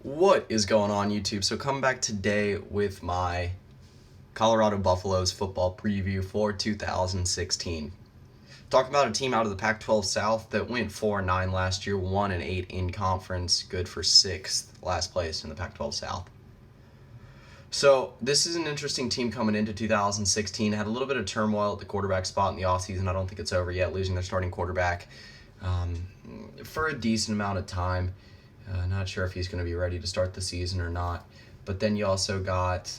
What is going on, YouTube? So coming back today with my Colorado Buffaloes football preview for 2016. Talking about a team out of the Pac-12 South that went 4-9 last year, 1-8 in conference, good for sixth, last place in the Pac-12 South. So this is an interesting team coming into 2016. Had a little bit of turmoil at the quarterback spot in the offseason. I don't think it's over yet, losing their starting quarterback for a decent amount of time. Not sure if he's going to be ready to start the season or not. But then you also got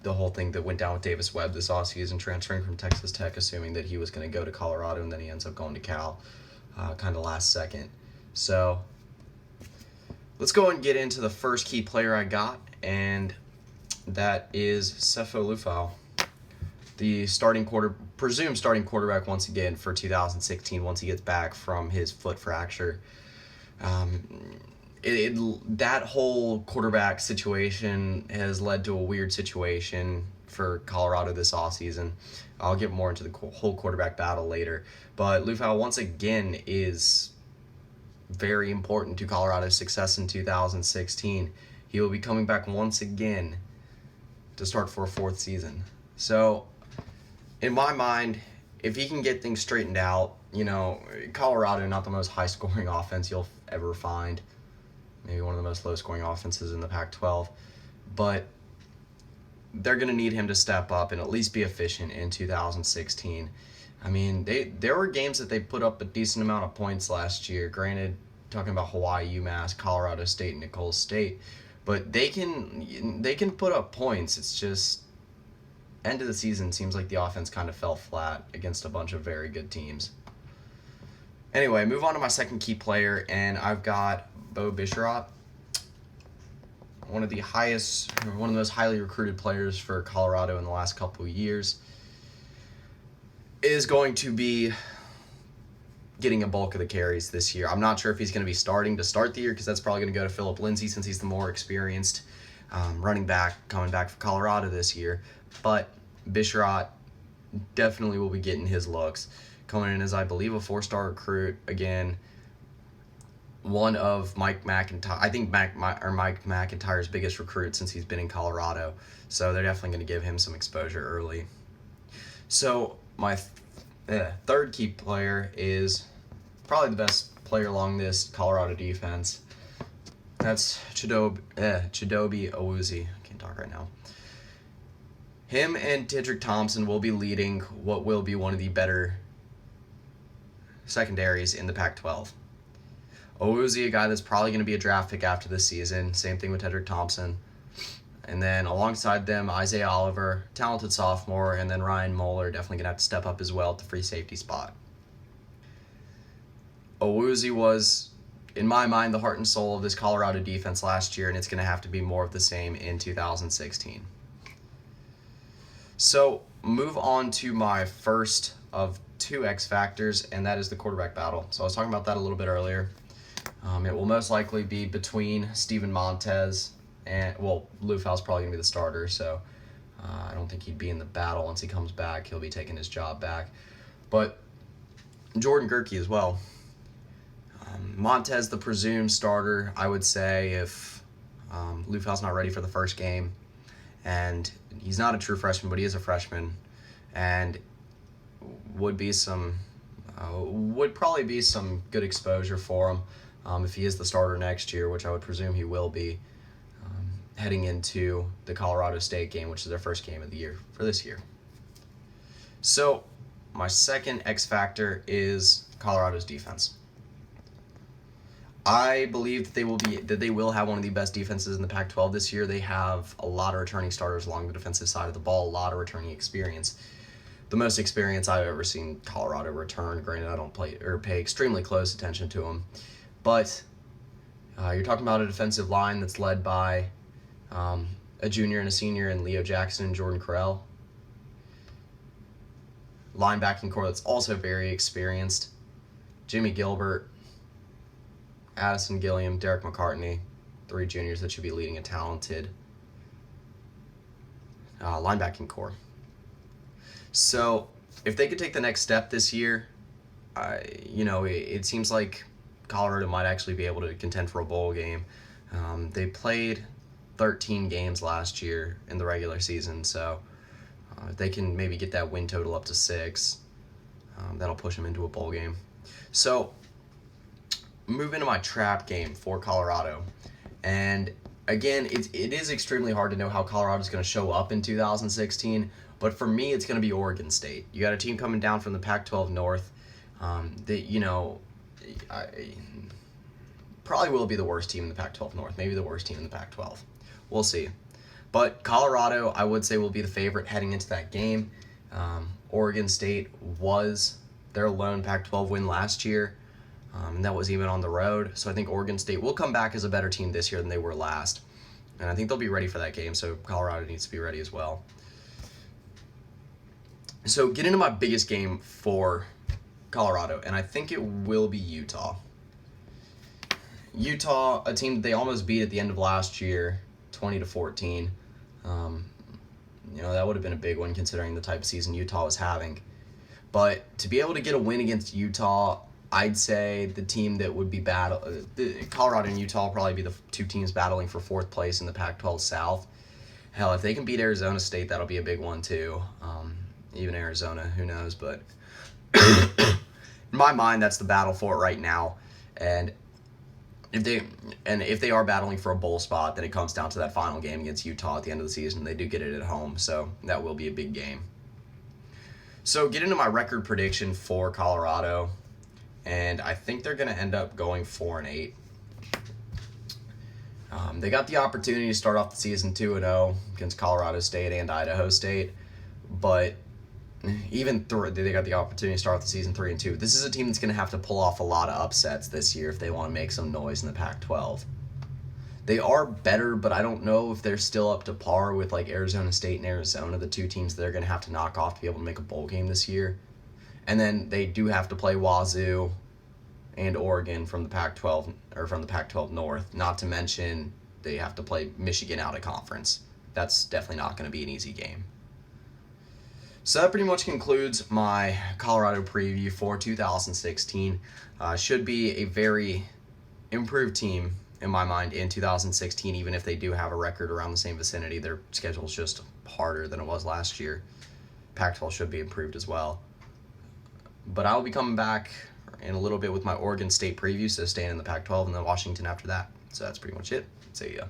the whole thing that went down with Davis Webb this offseason, transferring from Texas Tech, assuming that he was going to go to Colorado, and then he ends up going to Cal kind of last second. So let's go and get into the first key player I got, and that is Sefo Liufau, the presumed starting quarterback once again for 2016 once he gets back from his foot fracture. That whole quarterback situation has led to a weird situation for Colorado this offseason. I'll get more into the whole quarterback battle later. But Liufau, once again, is very important to Colorado's success in 2016. He will be coming back once again to start for a fourth season. So, in my mind, if he can get things straightened out, Colorado, not the most high-scoring offense you'll ever find. Maybe one of the most low-scoring offenses in the Pac-12. But they're going to need him to step up and at least be efficient in 2016. I mean, there were games that they put up a decent amount of points last year. Granted, talking about Hawaii, UMass, Colorado State, Nicholls State. But they can put up points. It's just end of the season seems like the offense kind of fell flat against a bunch of very good teams. Anyway, move on to my second key player, and I've got Bo Bichette, one of the most highly recruited players for Colorado in the last couple of years, is going to be getting a bulk of the carries this year. I'm not sure if he's going to be starting to start the year because that's probably going to go to Phillip Lindsay since he's the more experienced running back coming back for Colorado this year. But Bichette definitely will be getting his looks. Coming in as, I believe, a 4-star recruit. Again, one of Mike McIntyre. I think Mike McIntyre's biggest recruit since he's been in Colorado. So they're definitely going to give him some exposure early. So my third key player is probably the best player along this Colorado defense. That's Chidobe Awuzie. I can't talk right now. Him and Tedric Thompson will be leading what will be one of the better secondaries in the Pac-12. Awuzie, a guy that's probably going to be a draft pick after this season. Same thing with Tedric Thompson. And then alongside them, Isaiah Oliver, talented sophomore, and then Ryan Moeller, definitely going to have to step up as well at the free safety spot. Awuzie was, in my mind, the heart and soul of this Colorado defense last year, and it's going to have to be more of the same in 2016. So, move on to my first of two X factors, and that is the quarterback battle. So I was talking about that a little bit earlier. It will most likely be between Steven Montez and, Liufau's probably going to be the starter, so I don't think he'd be in the battle once he comes back. He'll be taking his job back. But Jordan Gerke as well. Montez, the presumed starter, I would say, if Liufau's not ready for the first game. And he's not a true freshman, but he is a freshman. And would probably be some good exposure for him if he is the starter next year, which I would presume he will be, heading into the Colorado State game, which is their first game of the year for this year. So my second X factor is Colorado's defense. I believe that they will have one of the best defenses in the Pac-12 this year. They have a lot of returning starters along the defensive side of the ball, a lot of returning experience. The most experience I've ever seen Colorado return. Granted, I don't pay extremely close attention to them, but you're talking about a defensive line that's led by a junior and a senior in Leo Jackson and Jordan Correll. Linebacking core that's also very experienced. Jimmy Gilbert, Addison Gilliam, Derek McCartney, 3 juniors that should be leading a talented linebacking core. So if they could take the next step this year, it seems like Colorado might actually be able to contend for a bowl game. They played 13 games last year in the regular season, so if they can maybe get that win total up to 6, that'll push them into a bowl game. So, move into my trap game for Colorado. And again, it is extremely hard to know how Colorado's going to show up in 2016, but for me, it's going to be Oregon State. You got a team coming down from the Pac-12 North. I probably will be the worst team in the Pac-12 North, maybe the worst team in the Pac-12. We'll see. But Colorado, I would say, will be the favorite heading into that game. Oregon State was their lone Pac-12 win last year, and that was even on the road. So I think Oregon State will come back as a better team this year than they were last. And I think they'll be ready for that game, so Colorado needs to be ready as well. So get into my biggest game for Colorado, and I think it will be Utah. Utah, a team that they almost beat at the end of last year, 20-14. That would have been a big one considering the type of season Utah was having. But to be able to get a win against Utah, I'd say the team that would be Colorado and Utah will probably be the two teams battling for 4th place in the Pac-12 South. Hell, if they can beat Arizona State, that'll be a big one too. Even Arizona, who knows? But in my mind, that's the battle for it right now. And if they are battling for a bowl spot, then it comes down to that final game against Utah at the end of the season. They do get it at home, so that will be a big game. So get into my record prediction for Colorado, and I think they're going to end up going 4-8. They got the opportunity to start off the season 2-0 against Colorado State and Idaho State, but they got the opportunity to start off the season 3-2. This is a team that's going to have to pull off a lot of upsets this year if they want to make some noise in the Pac-12. They are better, but I don't know if they're still up to par with like Arizona State and Arizona, the two teams that they're going to have to knock off to be able to make a bowl game this year. And then they do have to play Wazoo and Oregon from the Pac-12 or from the Pac-12 North. Not to mention they have to play Michigan out of conference. That's definitely not going to be an easy game. So that pretty much concludes my Colorado preview for 2016. Should be a very improved team in my mind in 2016, even if they do have a record around the same vicinity. Their schedule's just harder than it was last year. Pac-12 should be improved as well. But I'll be coming back in a little bit with my Oregon State preview, so staying in the Pac-12 and then Washington after that. So that's pretty much it. See ya.